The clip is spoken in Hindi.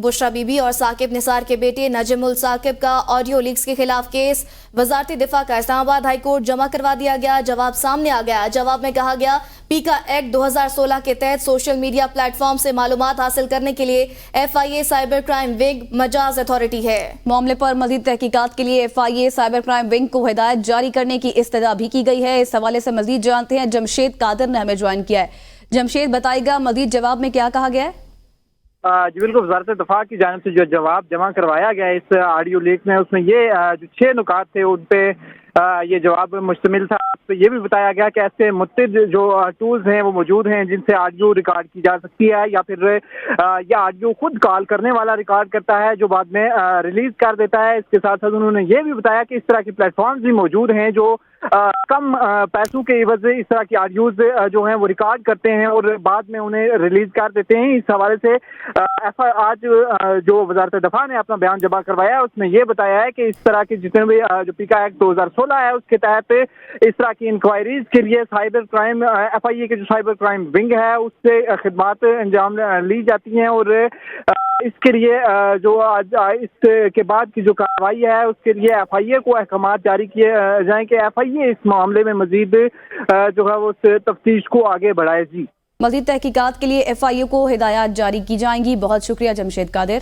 बुशरा बीबी और साकिब निसार के बेटे नजमुल साकिब का ऑडियो लीक्स के खिलाफ केस वजारती दिफा का इस्लामाबाद हाई कोर्ट जमा करवा दिया गया। जवाब सामने आ गया। जवाब में कहा गया पीका एक्ट 2016 के तहत सोशल मीडिया प्लेटफॉर्म से मालूमात हासिल करने के लिए FIA cyber crime wing Majaz authority है। मामले पर मजीद तहकीकात के लिए FIA साइबर क्राइम विंग को हिदायत जारी करने की इस्तदा भी की गई है। इस हवाले से मजीद जानते हैं, जमशेद कादर ने हमें ज्वाइन किया है। जमशेद, बताइएगा मजीद जवाब में क्या कहा गया है? जी बिल्कुल, वजारत दफा की जानिब से जो जवाब जमा करवाया गया इस ऑडियो लीक में, उसमें ये जो 6 नुकात थे उन पे ये जवाब मुश्तमिल था। तो ये भी बताया गया कि ऐसे मुत्तद जो टूल्स हैं वो मौजूद हैं जिनसे ऑडियो रिकॉर्ड की जा सकती है, या फिर यह ऑडियो खुद कॉल करने वाला रिकॉर्ड करता है जो बाद में रिलीज कर देता है। इसके साथ साथ उन्होंने ये भी बताया कि इस तरह की प्लेटफॉर्म्स भी मौजूद हैं जो कम पैसों के एवज इस तरह की ऑडियोज जो हैं वो रिकॉर्ड करते हैं और बाद में उन्हें रिलीज कर देते हैं। इस हवाले से आज जो वजारत दफा ने अपना बयान जमा करवाया है उसमें यह बताया है कि इस तरह के जितने भी जो पीका एक्ट 2016 है उसके तहत इस तरह की इंक्वायरीज के लिए साइबर क्राइम FIA के जो साइबर क्राइम विंग है उससे खिदमात अंजाम ली जाती हैं और इसके लिए जो आज इसके बाद की जो कार्रवाई है उसके लिए FIA को अहकाम जारी किए जाएं कि FIA इस मामले में मजीद जो है वो तफ्तीश को आगे बढ़ाए। जी, मजीद तहकीकात के लिए FIA को हिदायत जारी की जाएंगी। बहुत शुक्रिया जमशेद कादिर।